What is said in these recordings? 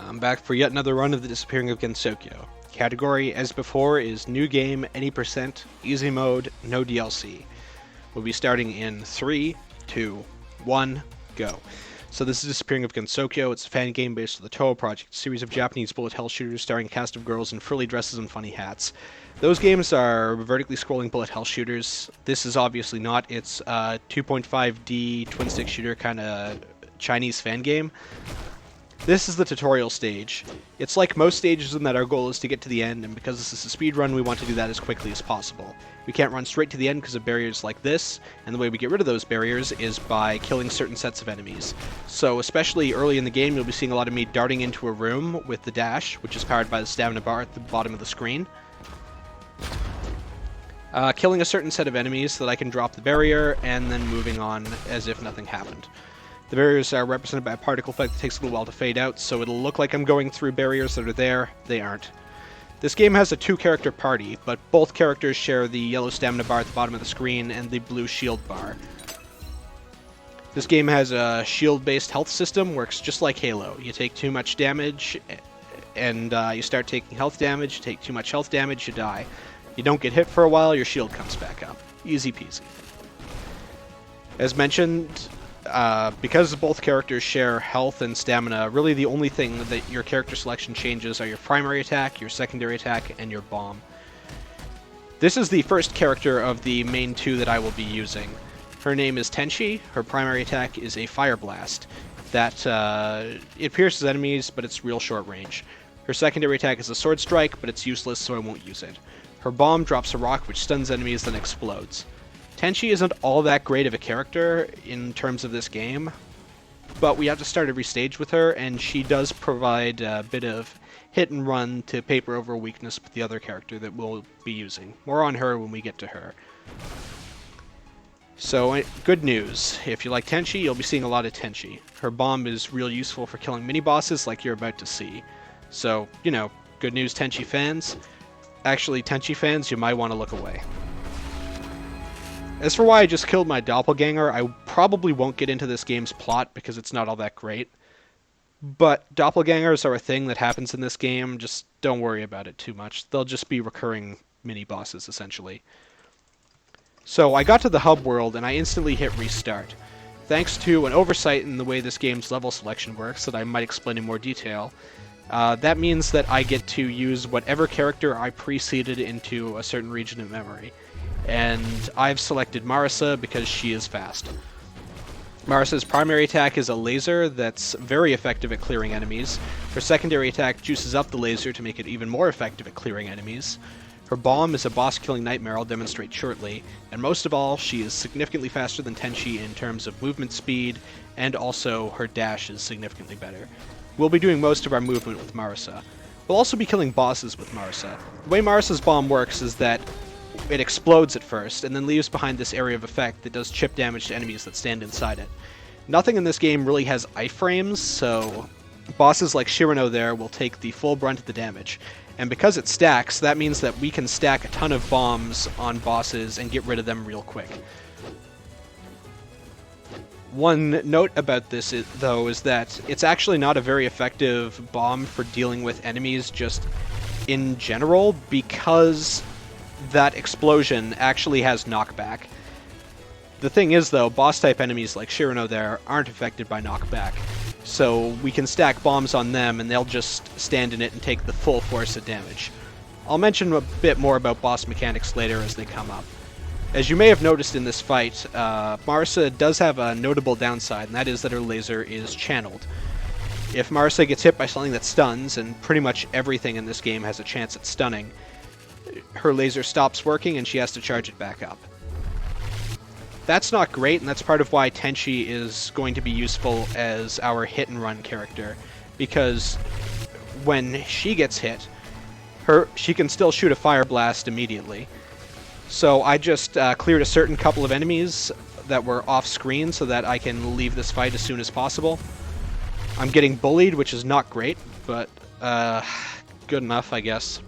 I'm back for yet another run of the Disappearing of Gensokyo. Category, as before, is New Game, Any Percent, Easy Mode, No DLC. We'll be starting in 3, 2, 1, go. So this is Disappearing of Gensokyo. It's a fan game based on the Toho Project, a series of Japanese bullet hell shooters starring a cast of girls in frilly dresses and funny hats. Those games are vertically scrolling bullet hell shooters. This is obviously not. It's a 2.5D twin-stick shooter kind of Chinese fan game. This is the tutorial stage. It's like most stages in that our goal is to get to the end, and because this is a speed run, we want to do that as quickly as possible. We can't run straight to the end because of barriers like this, and the way we get rid of those barriers is by killing certain sets of enemies. So especially early in the game, you'll be seeing a lot of me darting into a room with the dash, which is powered by the stamina bar at the bottom of the screen. Killing a certain set of enemies so that I can drop the barrier, and then moving on as if nothing happened. The barriers are represented by a particle effect that takes a little while to fade out, so it'll look like I'm going through barriers that are there. They aren't. This game has a two-character party, but both characters share the yellow stamina bar at the bottom of the screen and the blue shield bar. This game has a shield-based health system, works just like Halo. You take too much damage, and you start taking health damage. You take too much health damage, you die. You don't get hit for a while, your shield comes back up. Easy peasy. As mentioned, because both characters share health and stamina, really the only thing that your character selection changes are your primary attack, your secondary attack, and your bomb. This is the first character of the main two that I will be using. Her name is Tenchi. Her primary attack is a Fire Blast. It pierces enemies, but it's real short range. Her secondary attack is a Sword Strike, but it's useless, so I won't use it. Her bomb drops a rock which stuns enemies, then explodes. Tenchi isn't all that great of a character in terms of this game, but we have to start every stage with her, and she does provide a bit of hit and run to paper over a weakness with the other character that we'll be using. More on her when we get to her. So, good news. If you like Tenchi, you'll be seeing a lot of Tenchi. Her bomb is real useful for killing mini-bosses like you're about to see. So, you know, good news Tenchi fans. Actually, Tenchi fans, you might want to look away. As for why I just killed my doppelganger, I probably won't get into this game's plot because it's not all that great. But doppelgangers are a thing that happens in this game, just don't worry about it too much. They'll just be recurring mini-bosses, essentially. So I got to the hub world and I instantly hit restart. Thanks to an oversight in the way this game's level selection works that I might explain in more detail, that means that I get to use whatever character I preceded into a certain region of memory. And I've selected Marisa because she is fast. Marisa's primary attack is a laser that's very effective at clearing enemies. Her secondary attack juices up the laser to make it even more effective at clearing enemies. Her bomb is a boss-killing nightmare I'll demonstrate shortly. And most of all, she is significantly faster than Tenchi in terms of movement speed, and also her dash is significantly better. We'll be doing most of our movement with Marisa. We'll also be killing bosses with Marisa. The way Marisa's bomb works is that it explodes at first, and then leaves behind this area of effect that does chip damage to enemies that stand inside it. Nothing in this game really has iframes, so bosses like Shirano there will take the full brunt of the damage. And because it stacks, that means that we can stack a ton of bombs on bosses and get rid of them real quick. One note about this, though, is that it's actually not a very effective bomb for dealing with enemies just in general, because that explosion actually has knockback. The thing is, though, boss-type enemies like Shirano there aren't affected by knockback, so we can stack bombs on them and they'll just stand in it and take the full force of damage. I'll mention a bit more about boss mechanics later as they come up. As you may have noticed in this fight, Marisa does have a notable downside, and that is that her laser is channeled. If Marisa gets hit by something that stuns, and pretty much everything in this game has a chance at stunning, her laser stops working and she has to charge it back up. That's not great, and that's part of why Tenchi is going to be useful as our hit-and-run character, because when she gets hit, she can still shoot a Fire Blast immediately. So I just cleared a certain couple of enemies that were off-screen so that I can leave this fight as soon as possible. I'm getting bullied, which is not great, but good enough, I guess.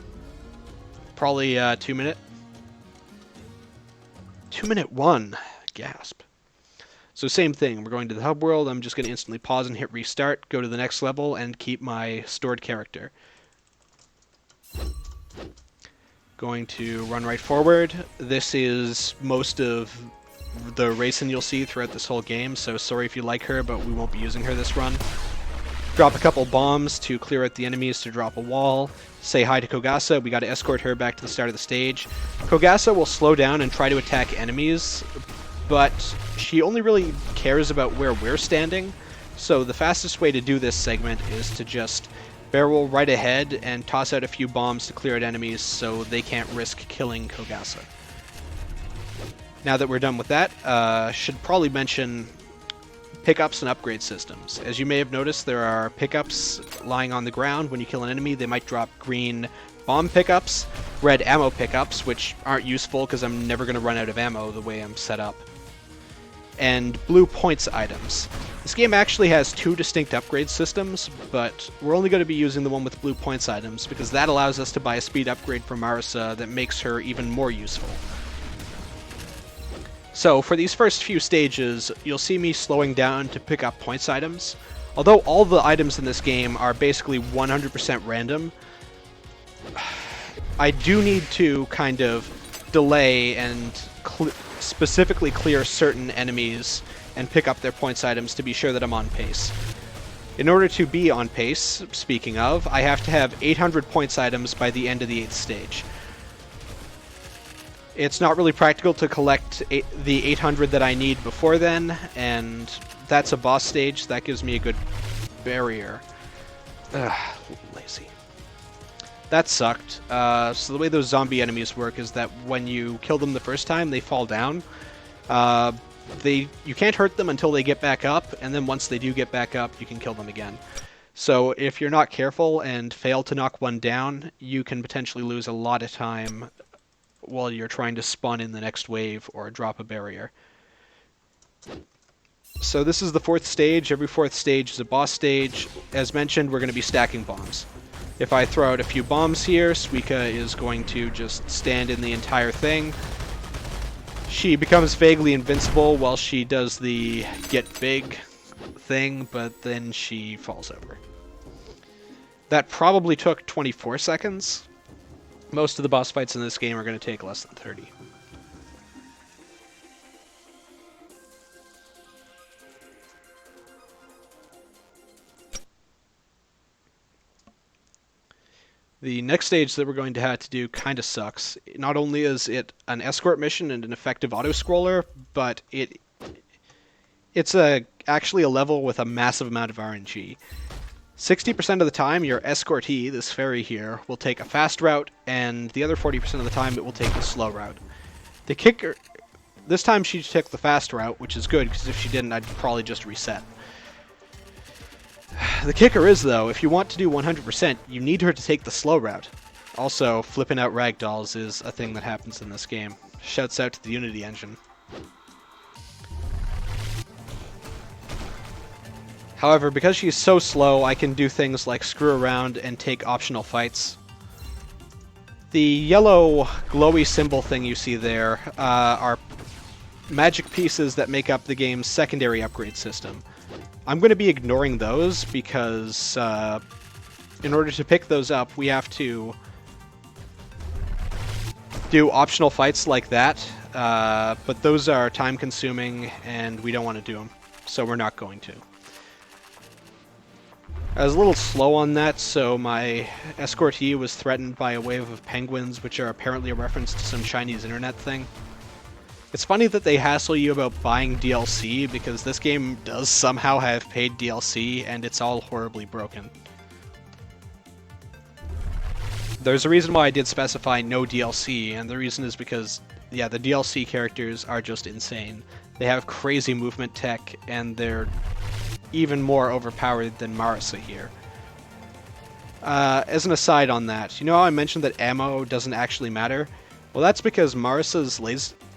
Probably 2 minute. 2 minute 1. Gasp. So same thing, we're going to the hub world, I'm just going to instantly pause and hit restart, go to the next level, and keep my stored character. Going to run right forward. This is most of the Racing you'll see throughout this whole game, so sorry if you like her, but we won't be using her this run. Drop a couple bombs to clear out the enemies to drop a wall. Say hi to Kogasa, we gotta escort her back to the start of the stage. Kogasa will slow down and try to attack enemies, but she only really cares about where we're standing, so the fastest way to do this segment is to just barrel right ahead and toss out a few bombs to clear out enemies so they can't risk killing Kogasa. Now that we're done with that, should probably mention pickups and upgrade systems. As you may have noticed, there are pickups lying on the ground. When you kill an enemy, they might drop green bomb pickups, red ammo pickups, which aren't useful because I'm never going to run out of ammo the way I'm set up, and blue points items. This game actually has two distinct upgrade systems, but we're only going to be using the one with blue points items because that allows us to buy a speed upgrade for Marisa that makes her even more useful. So for these first few stages, you'll see me slowing down to pick up points items. Although all the items in this game are basically 100% random, I do need to kind of delay and specifically clear certain enemies and pick up their points items to be sure that I'm on pace. In order to be on pace, speaking of, I have to have 800 points items by the end of the 8th stage. It's not really practical to collect the 800 that I need before then, and that's a boss stage. That gives me a good barrier. Ugh, lazy. That sucked. So the way those zombie enemies work is that when you kill them the first time, they fall down. You can't hurt them until they get back up, and then once they do get back up, you can kill them again. So if you're not careful and fail to knock one down, you can potentially lose a lot of time while you're trying to spawn in the next wave or drop a barrier. So this is the 4th stage. Every 4th stage is a boss stage. As mentioned, we're going to be stacking bombs. If I throw out a few bombs here, Suika is going to just stand in the entire thing. She becomes vaguely invincible while she does the get big thing, but then she falls over. That probably took 24 seconds. Most of the boss fights in this game are going to take less than 30. The next stage that we're going to have to do kind of sucks. Not only is it an escort mission and an effective auto-scroller, but it's actually a level with a massive amount of RNG. 60% of the time, your escortee, this fairy here, will take a fast route, and the other 40% of the time it will take the slow route. The kicker... This time she took the fast route, which is good, because if she didn't, I'd probably just reset. The kicker is, though, if you want to do 100%, you need her to take the slow route. Also, flipping out ragdolls is a thing that happens in this game. Shouts out to the Unity engine. However, because she's so slow, I can do things like screw around and take optional fights. The yellow glowy symbol thing you see there are magic pieces that make up the game's secondary upgrade system. I'm going to be ignoring those because in order to pick those up, we have to do optional fights like that, but those are time-consuming and we don't want to do them, so we're not going to. I was a little slow on that, so my escortee was threatened by a wave of penguins, which are apparently a reference to some Chinese internet thing. It's funny that they hassle you about buying DLC, because this game does somehow have paid DLC, and it's all horribly broken. There's a reason why I did specify no DLC, and the reason is because, yeah, the DLC characters are just insane. They have crazy movement tech, and they're even more overpowered than Marisa here. As an aside on that, you know how I mentioned that ammo doesn't actually matter? Well, that's because Marisa's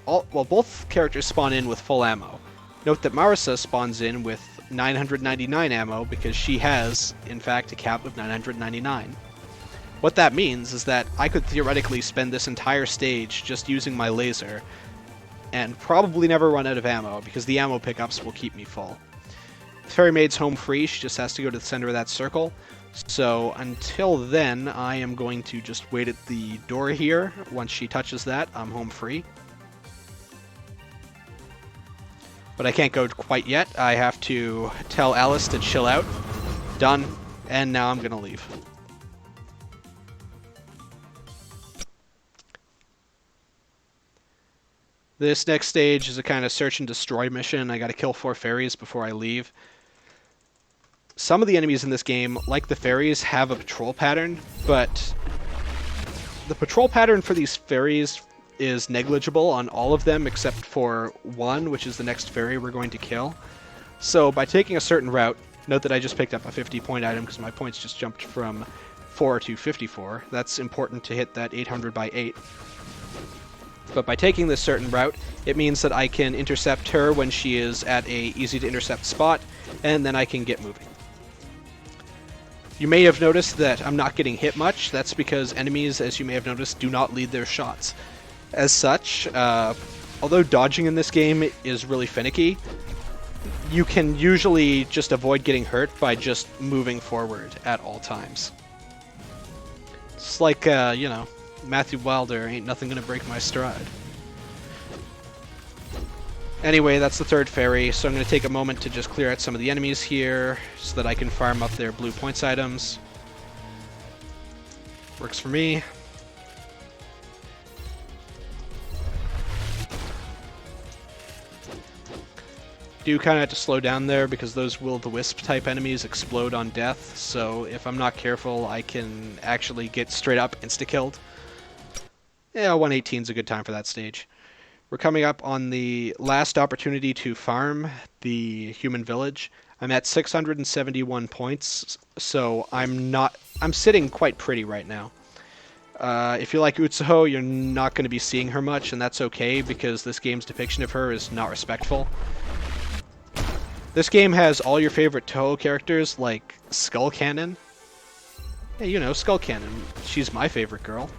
both characters spawn in with full ammo. Note that Marisa spawns in with 999 ammo because she has, in fact, a cap of 999. What that means is that I could theoretically spend this entire stage just using my laser and probably never run out of ammo, because the ammo pickups will keep me full. Fairy Maid's home free, she just has to go to the center of that circle. So until then, I am going to just wait at the door here. Once she touches that, I'm home free. But I can't go quite yet. I have to tell Alice to chill out. Done. And now I'm gonna leave. This next stage is a kind of search and destroy mission. I gotta kill 4 fairies before I leave. Some of the enemies in this game, like the fairies, have a patrol pattern, but the patrol pattern for these fairies is negligible on all of them except for one, which is the next fairy we're going to kill. So by taking a certain route, note that I just picked up a 50-point item because my points just jumped from 4 to 54. That's important to hit that 800 by 8. But by taking this certain route, it means that I can intercept her when she is at a easy-to-intercept spot, and then I can get moving. You may have noticed that I'm not getting hit much. That's because enemies, as you may have noticed, do not lead their shots. As such, although dodging in this game is really finicky, you can usually just avoid getting hurt by just moving forward at all times. It's like, you know, Matthew Wilder, ain't nothing gonna break my stride. Anyway, that's the 3rd fairy, so I'm going to take a moment to just clear out some of the enemies here so that I can farm up their blue points items. Works for me. Do kind of have to slow down there because those will-o'-the-wisp type enemies explode on death, so if I'm not careful I can actually get straight up insta-killed. Yeah, 118 is a good time for that stage. We're coming up on the last opportunity to farm the human village. I'm at 671 points, so I'm sitting quite pretty right now. If you like Utsuho, you're not going to be seeing her much, and that's okay because this game's depiction of her is not respectful. This game has all your favorite Toho characters like Skull Cannon. Hey, you know, Skull Cannon. She's my favorite girl.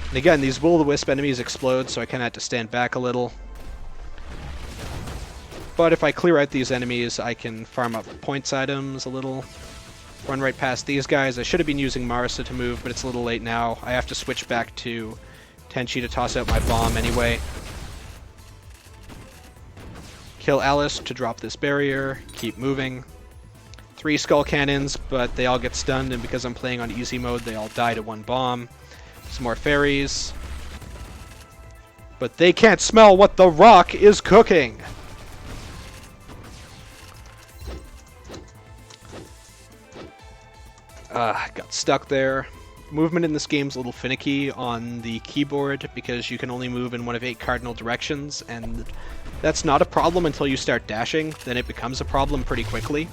And again, these will-o'-the-wisp enemies explode, so I kind of have to stand back a little. But if I clear out these enemies, I can farm up points items a little. Run right past these guys. I should have been using Marisa to move, but it's a little late now. I have to switch back to Tenchi to toss out my bomb anyway. Kill Alice to drop this barrier. Keep moving. 3 skull cannons, but they all get stunned, and because I'm playing on easy mode, they all die to 1 bomb. Some more fairies. But they can't smell what the rock is cooking! Got stuck there. Movement in this game's a little finicky on the keyboard because you can only move in one of 8 cardinal directions, and that's not a problem until you start dashing. Then it becomes a problem pretty quickly.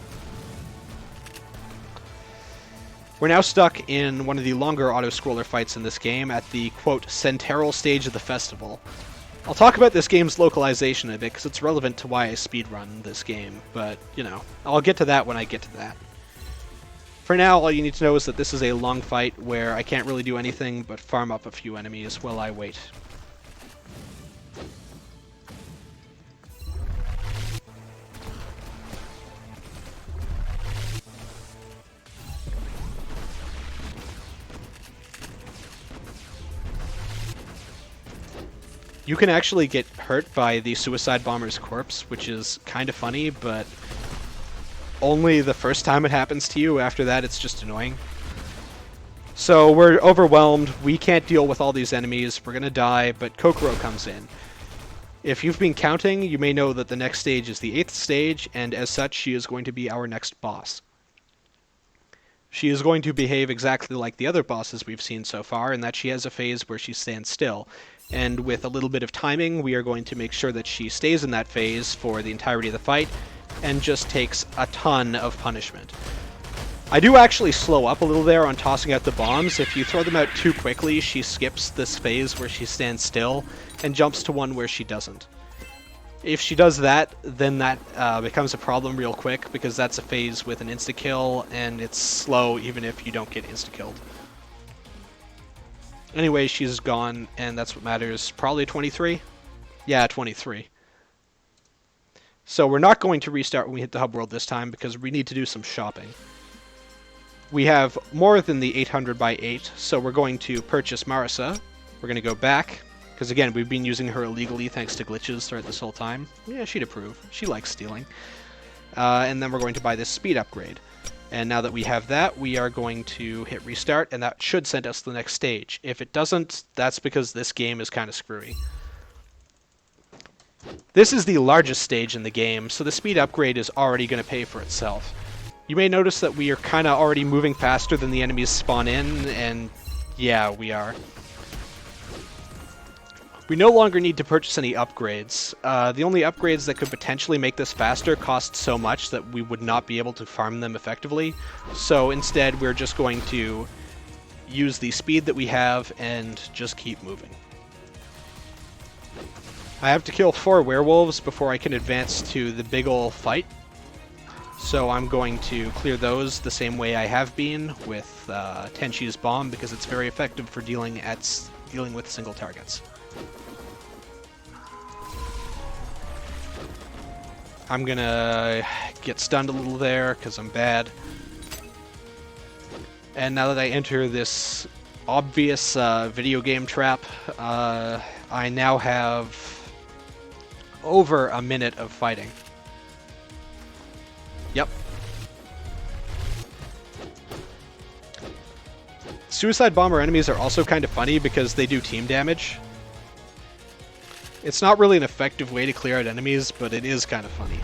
We're now stuck in one of the longer auto-scroller fights in this game at the, quote, central stage of the festival. I'll talk about this game's localization a bit because it's relevant to why I speedrun this game, but, you know, I'll get to that when I get to that. For now, all you need to know is that this is a long fight where I can't really do anything but farm up a few enemies while I wait. You can actually get hurt by the suicide bomber's corpse, which is kind of funny, but only the first time it happens to you. After that, it's just annoying. So we're overwhelmed. We can't deal with all these enemies. We're gonna die, but Kokoro comes in. If you've been counting, you may know that the next stage is the 8th stage, and as such, she is going to be our next boss. She is going to behave exactly like the other bosses we've seen so far, in that she has a phase where she stands still. And with a little bit of timing, we are going to make sure that she stays in that phase for the entirety of the fight, and just takes a ton of punishment. I do actually slow up a little there on tossing out the bombs. If you throw them out too quickly, she skips this phase where she stands still, and jumps to one where she doesn't. If she does that, then that becomes a problem real quick, because that's a phase with an insta-kill, and it's slow even if you don't get insta-killed. Anyway, she's gone, and that's what matters. Probably 23? Yeah, 23. So we're not going to restart when we hit the hub world this time, because we need to do some shopping. We have more than the 800 by 8, so we're going to purchase Marisa. We're going to go back, because again, we've been using her illegally thanks to glitches throughout this whole time. Yeah, she'd approve. She likes stealing. And then we're going to buy this speed upgrade. And now that we have that, we are going to hit restart, and that should send us to the next stage. If it doesn't, that's because this game is kind of screwy. This is the largest stage in the game, so the speed upgrade is already going to pay for itself. You may notice that we are kind of already moving faster than the enemies spawn in, and yeah, we are. We no longer need to purchase any upgrades. The only upgrades that could potentially make this faster cost so much that we would not be able to farm them effectively. So instead, we're just going to use the speed that we have and just keep moving. I have to kill 4 werewolves before I can advance to the big ol' fight. So I'm going to clear those the same way I have been with Tenshi's bomb, because it's very effective for dealing with single targets. I'm gonna get stunned a little there because I'm bad. And now that I enter this obvious video game trap, I now have over a minute of fighting. Yep. Suicide bomber enemies are also kind of funny because they do team damage. It's not really an effective way to clear out enemies, but it is kind of funny.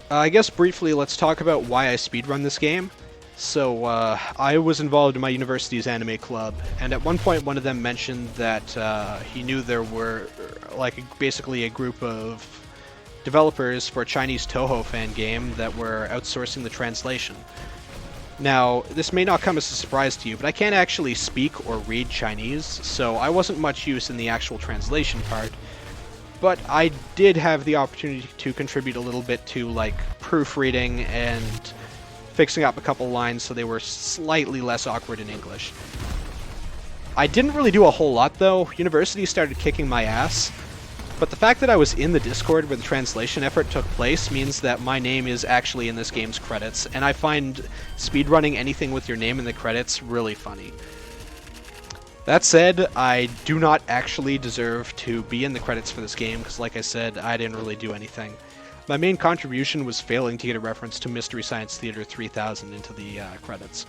I guess briefly let's talk about why I speedrun this game. So I was involved in my university's anime club, and at one point one of them mentioned that he knew there were basically a group of developers for a Chinese Toho fan game that were outsourcing the translation. Now, this may not come as a surprise to you, but I can't actually speak or read Chinese, so I wasn't much use in the actual translation part. But I did have the opportunity to contribute a little bit to, proofreading and fixing up a couple lines so they were slightly less awkward in English. I didn't really do a whole lot, though. University started kicking my ass. But the fact that I was in the Discord where the translation effort took place means that my name is actually in this game's credits, and I find speedrunning anything with your name in the credits really funny. That said, I do not actually deserve to be in the credits for this game, because like I said, I didn't really do anything. My main contribution was failing to get a reference to Mystery Science Theater 3000 into the credits.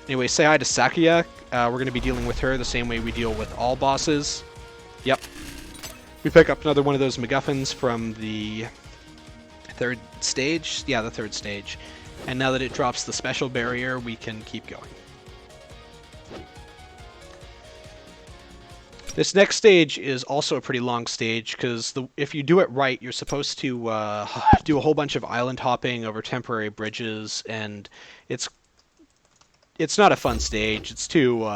Anyway, say hi to Sakuya. We're going to be dealing with her the same way we deal with all bosses. Yep. We pick up another one of those MacGuffins from the 3rd stage. Yeah, the 3rd stage. And now that it drops the special barrier, we can keep going. This next stage is also a pretty long stage, because if you do it right, you're supposed to do a whole bunch of island hopping over temporary bridges, and it's not a fun stage. It's too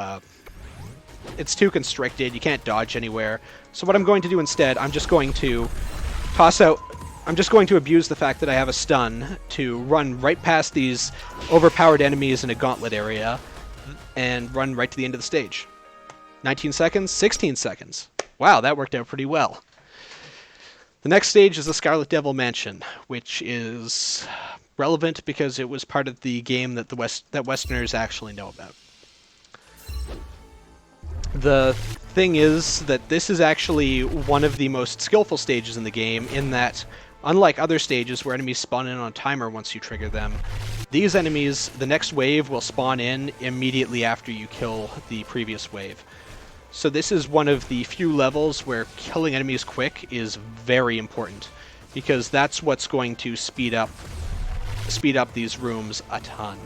constricted. You can't dodge anywhere. So what I'm going to do instead, I'm just going to abuse the fact that I have a stun to run right past these overpowered enemies in a gauntlet area and run right to the end of the stage. 19 seconds, 16 seconds. Wow, that worked out pretty well. The next stage is the Scarlet Devil Mansion, which is relevant because it was part of the game that that Westerners actually know about. The thing is that this is actually one of the most skillful stages in the game, in that, unlike other stages where enemies spawn in on a timer once you trigger them, these enemies, the next wave will spawn in immediately after you kill the previous wave. So this is one of the few levels where killing enemies quick is very important, because that's what's going to speed up these rooms a ton.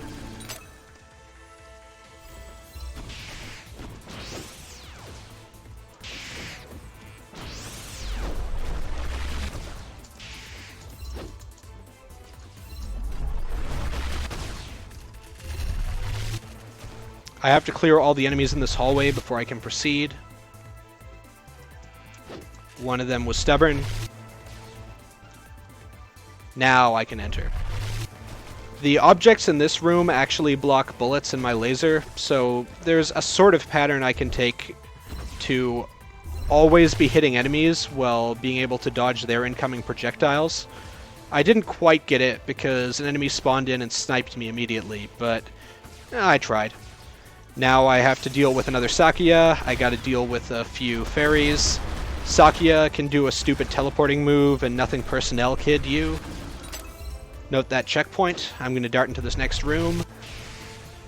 I have to clear all the enemies in this hallway before I can proceed. One of them was stubborn. Now I can enter. The objects in this room actually block bullets in my laser, so there's a sort of pattern I can take to always be hitting enemies while being able to dodge their incoming projectiles. I didn't quite get it because an enemy spawned in and sniped me immediately, but I tried. Now I have to deal with another Sakya, I gotta deal with a few fairies. Sakya can do a stupid teleporting move and nothing personnel kid you. Note that checkpoint. I'm going to dart into this next room,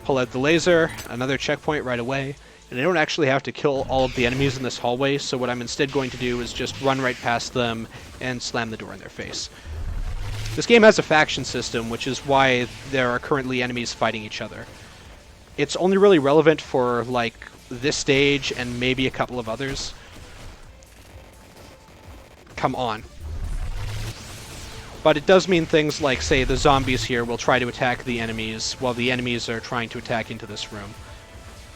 pull out the laser, another checkpoint right away, and I don't actually have to kill all of the enemies in this hallway, so what I'm instead going to do is just run right past them and slam the door in their face. This game has a faction system, which is why there are currently enemies fighting each other. It's only really relevant for, like, this stage and maybe a couple of others. Come on. But it does mean things like, say, the zombies here will try to attack the enemies while the enemies are trying to attack into this room.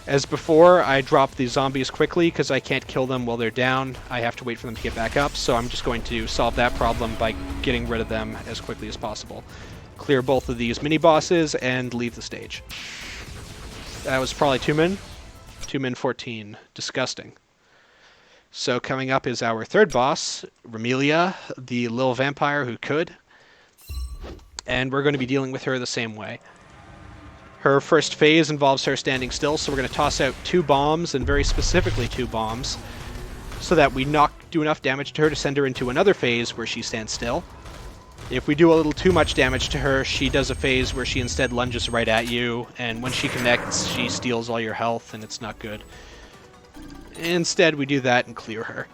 As before, I drop the zombies quickly because I can't kill them while they're down. I have to wait for them to get back up, so I'm just going to solve that problem by getting rid of them as quickly as possible. Clear both of these mini-bosses and leave the stage. That was probably 2 min. 2 min 14. Disgusting. So coming up is our third boss, Remelia, the little vampire who could. And we're going to be dealing with her the same way. Her first phase involves her standing still, so we're going to toss out 2 bombs, and very specifically 2 bombs, so that we do enough damage to her to send her into another phase where she stands still. If we do a little too much damage to her, she does a phase where she instead lunges right at you, and when she connects, she steals all your health, and it's not good. Instead, we do that and clear her.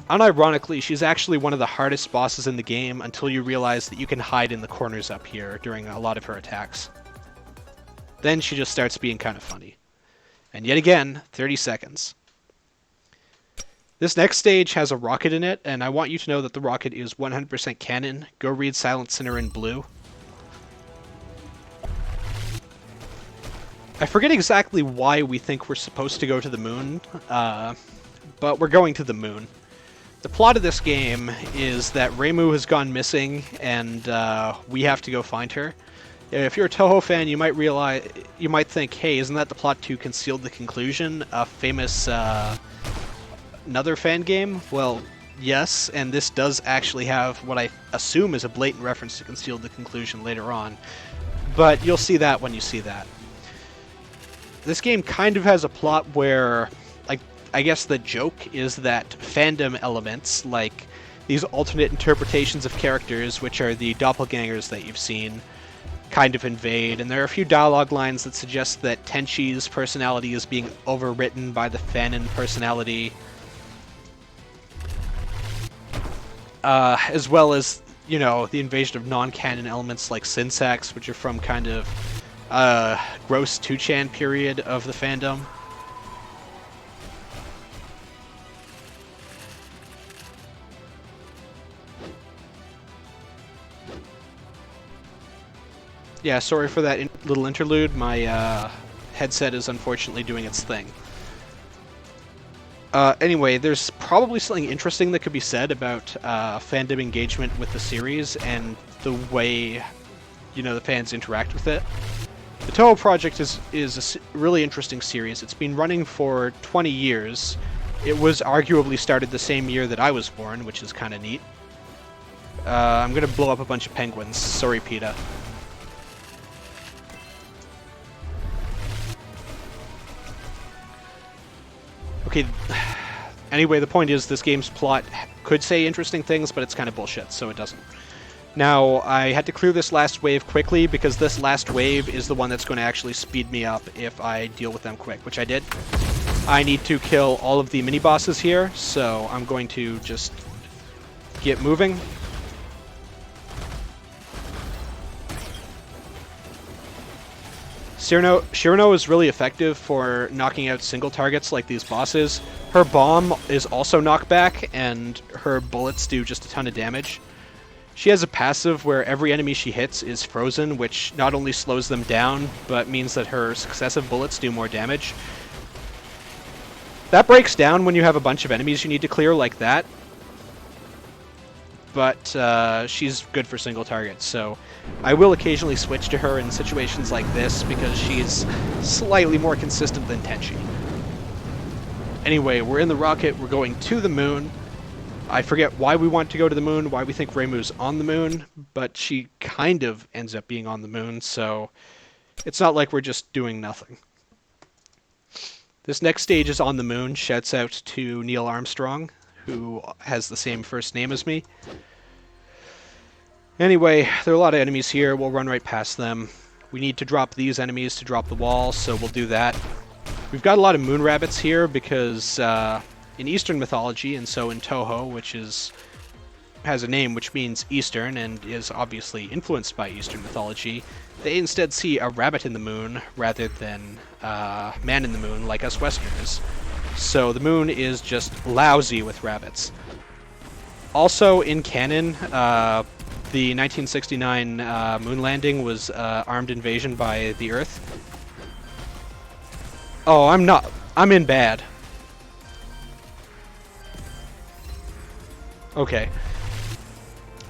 Unironically, she's actually one of the hardest bosses in the game until you realize that you can hide in the corners up here during a lot of her attacks. Then she just starts being kind of funny. And yet again, 30 seconds. This next stage has a rocket in it, and I want you to know that the rocket is 100% canon. Go read Silent Sinner in blue. I forget exactly why we think we're supposed to go to the moon, but we're going to the moon. The plot of this game is that Reimu has gone missing, and we have to go find her. If you're a Toho fan, you might think, hey, isn't that the plot to Concealed the Conclusion, a famous another fan game? Well, yes, and this does actually have what I assume is a blatant reference to Concealed the Conclusion later on, but you'll see that when you see that. This game kind of has a plot where, like, I guess the joke is that fandom elements, like these alternate interpretations of characters, which are the doppelgangers that you've seen, kind of invade, and there are a few dialogue lines that suggest that Tenchi's personality is being overwritten by the Fanon personality, as well as, you know, the invasion of non-canon elements like Synsax, which are from kind of gross 2chan period of the fandom. Yeah, sorry for that little interlude. My headset is unfortunately doing its thing. Anyway, there's probably something interesting that could be said about fandom engagement with the series and the way, you know, the fans interact with it. The Toho Project is a really interesting series. It's been running for 20 years. It was arguably started the same year that I was born, which is kind of neat. I'm gonna blow up a bunch of penguins. Sorry, PETA. Okay, anyway, the point is this game's plot could say interesting things, but it's kind of bullshit, so it doesn't. Now, I had to clear this last wave quickly because this last wave is the one that's going to actually speed me up if I deal with them quick, which I did. I need to kill all of the mini-bosses here, so I'm going to just get moving. Shirano is really effective for knocking out single targets like these bosses. Her bomb is also knockback, and her bullets do just a ton of damage. She has a passive where every enemy she hits is frozen, which not only slows them down, but means that her successive bullets do more damage. That breaks down when you have a bunch of enemies you need to clear like that. but she's good for single targets, so I will occasionally switch to her in situations like this because she's slightly more consistent than Tenchi. Anyway, we're in the rocket, we're going to the moon. I forget why we want to go to the moon, why we think Reimu's on the moon, but she kind of ends up being on the moon, so it's not like we're just doing nothing. This next stage is on the moon. Shouts out to Neil Armstrong, who has the same first name as me. Anyway, there are a lot of enemies here. We'll run right past them. We need to drop these enemies to drop the wall, so we'll do that. We've got a lot of moon rabbits here because in Eastern mythology, and so in Toho, which has a name which means Eastern and is obviously influenced by Eastern mythology, they instead see a rabbit in the moon rather than man in the moon like us Westerners. So the moon is just lousy with rabbits. Also in canon, the 1969 moon landing was armed invasion by the Earth. Oh, I'm in bad. Okay.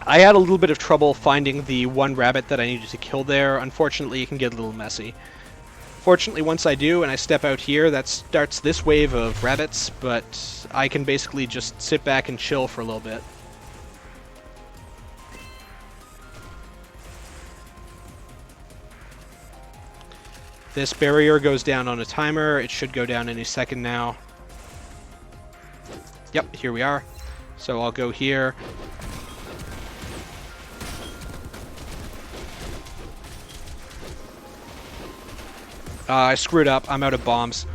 I had a little bit of trouble finding the one rabbit that I needed to kill there. Unfortunately, it can get a little messy. Fortunately, once I do and I step out here, that starts this wave of rabbits, but I can basically just sit back and chill for a little bit. This barrier goes down on a timer. It should go down any second now. Yep, here we are. So I'll go here. I screwed up. I'm out of bombs.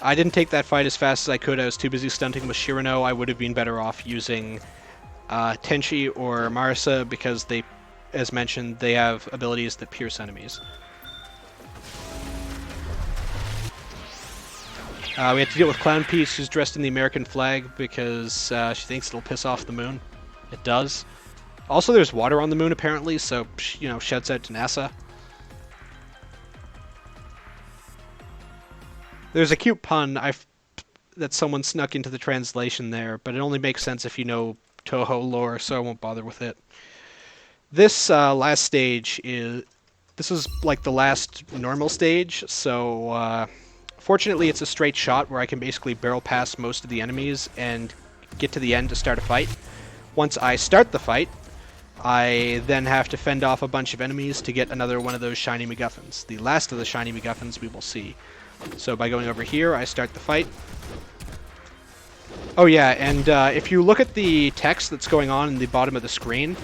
I didn't take that fight as fast as I could. I was too busy stunting with Shirano. I would have been better off using Tenchi or Marisa because they, as mentioned, they have abilities that pierce enemies. We have to deal with Clown Piece, who's dressed in the American flag because she thinks it'll piss off the moon. It does. Also, there's water on the moon, apparently, so, you know, shouts out to NASA. There's a cute pun that someone snuck into the translation there, but it only makes sense if you know Toho lore, so I won't bother with it. This last stage this is like the last normal stage, so fortunately it's a straight shot where I can basically barrel past most of the enemies and get to the end to start a fight. Once I start the fight, I then have to fend off a bunch of enemies to get another one of those shiny MacGuffins. The last of the shiny MacGuffins we will see. So by going over here, I start the fight. Oh yeah, and if you look at the text that's going on in the bottom of the screen,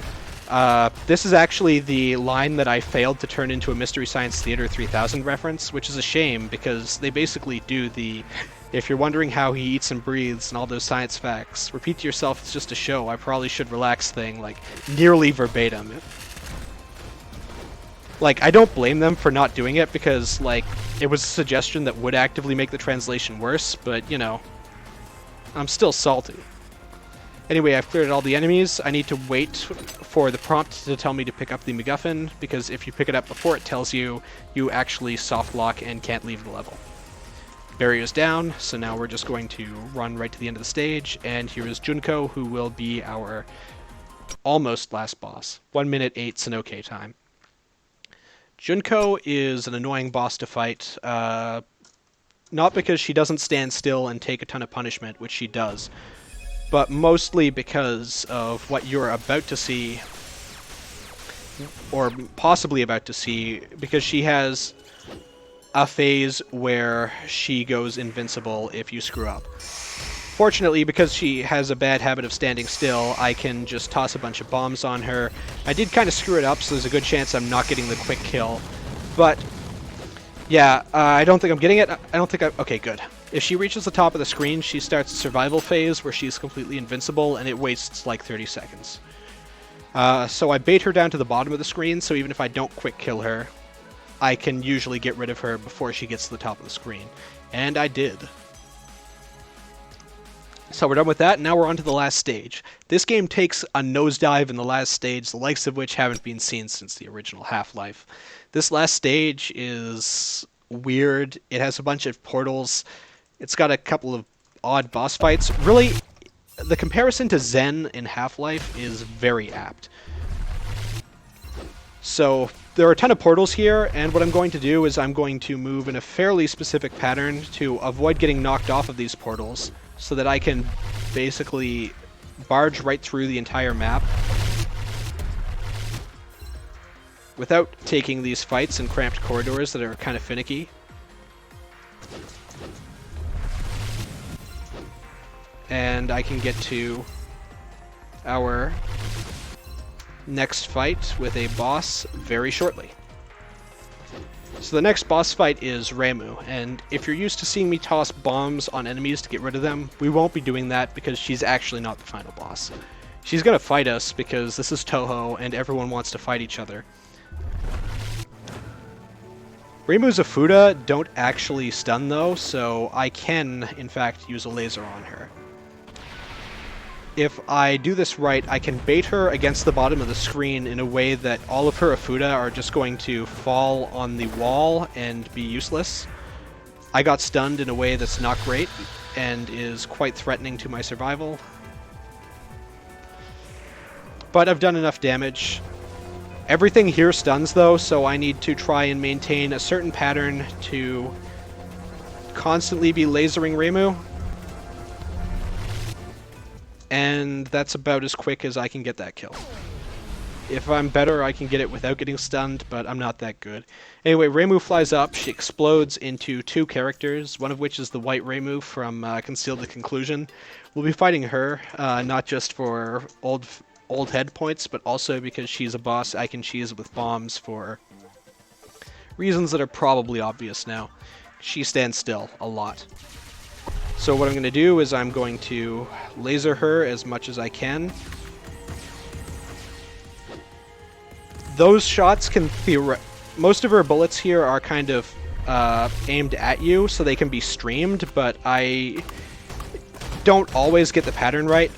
this is actually the line that I failed to turn into a Mystery Science Theater 3000 reference, which is a shame because they basically do the, if you're wondering how he eats and breathes and all those science facts, repeat to yourself, it's just a show, I probably should relax thing, like, nearly verbatim. Like, I don't blame them for not doing it because, like, it was a suggestion that would actively make the translation worse, but, you know, I'm still salty. Anyway, I've cleared all the enemies. I need to wait for the prompt to tell me to pick up the MacGuffin, because if you pick it up before it tells you, you actually soft lock and can't leave the level. Barrier's down, so now we're just going to run right to the end of the stage, and here is Junko, who will be our almost last boss. 1 minute 8 Sanoke time. Junko is an annoying boss to fight, not because she doesn't stand still and take a ton of punishment, which she does, but mostly because of what you're about to see, or possibly about to see, because she has a phase where she goes invincible if you screw up. Fortunately, because she has a bad habit of standing still, I can just toss a bunch of bombs on her. I did kind of screw it up, so there's a good chance I'm not getting the quick kill. But, yeah, I don't think I'm getting it. Okay, good. If she reaches the top of the screen, she starts a survival phase where she's completely invincible, and it wastes like 30 seconds. So I bait her down to the bottom of the screen, so even if I don't quick kill her, I can usually get rid of her before she gets to the top of the screen. And I did. So we're done with that, and now we're on to the last stage. This game takes a nosedive in the last stage, the likes of which haven't been seen since the original Half-Life. This last stage is weird. It has a bunch of portals. It's got a couple of odd boss fights. Really, the comparison to Zen in Half-Life is very apt. So there are a ton of portals here, and what I'm going to do is I'm going to move in a fairly specific pattern to avoid getting knocked off of these portals, so that I can basically barge right through the entire map without taking these fights in cramped corridors that are kind of finicky. And I can get to our next fight with a boss very shortly. So the next boss fight is Reimu, and if you're used to seeing me toss bombs on enemies to get rid of them, we won't be doing that because she's actually not the final boss. She's gonna fight us because this is Touhou and everyone wants to fight each other. Reimu's Afuda don't actually stun though, so I can, in fact, use a laser on her. If I do this right, I can bait her against the bottom of the screen in a way that all of her Afuda are just going to fall on the wall and be useless. I got stunned in a way that's not great and is quite threatening to my survival. But I've done enough damage. Everything here stuns though, so I need to try and maintain a certain pattern to constantly be lasering Reimu. And that's about as quick as I can get that kill. If I'm better, I can get it without getting stunned, but I'm not that good. Anyway, Reimu flies up. She explodes into two characters, one of which is the white Reimu from Concealed the Conclusion. We'll be fighting her, not just for old head points, but also because she's a boss I can cheese with bombs for reasons that are probably obvious now. She stands still a lot. So what I'm going to do is I'm going to laser her as much as I can. Those shots can most of her bullets here are kind of aimed at you, so they can be streamed, but I don't always get the pattern right.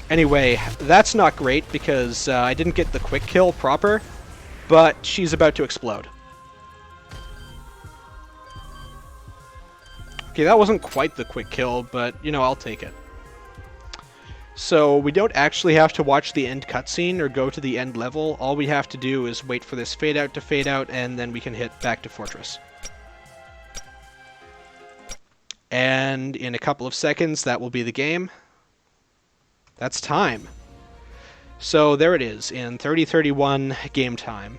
Anyway, that's not great because I didn't get the quick kill proper, but she's about to explode. Okay, that wasn't quite the quick kill, but, you know, I'll take it. So, we don't actually have to watch the end cutscene or go to the end level. All we have to do is wait for this fade out to fade out, and then we can hit back to Fortress. And in a couple of seconds, that will be the game. That's time. So, there it is, in 30:31 game time.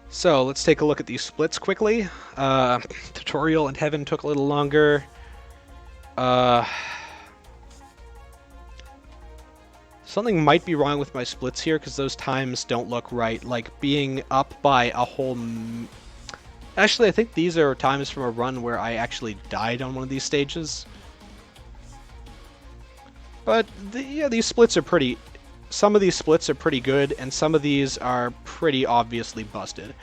So, let's take a look at these splits quickly. Tutorial in Heaven took a little longer. Something might be wrong with my splits here, because those times don't look right. Like, being up by a whole... Actually, I think these are times from a run where I actually died on one of these stages. But, yeah, these splits are pretty... Some of these splits are pretty good, and some of these are pretty obviously busted.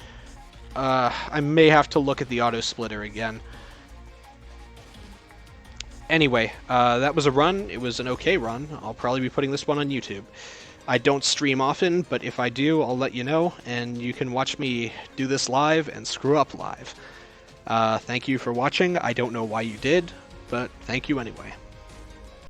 I may have to look at the auto splitter again. Anyway, that was a run. It was an okay run. I'll probably be putting this one on YouTube. I don't stream often, but if I do, I'll let you know, and you can watch me do this live and screw up live. Thank you for watching. I don't know why you did, but thank you anyway.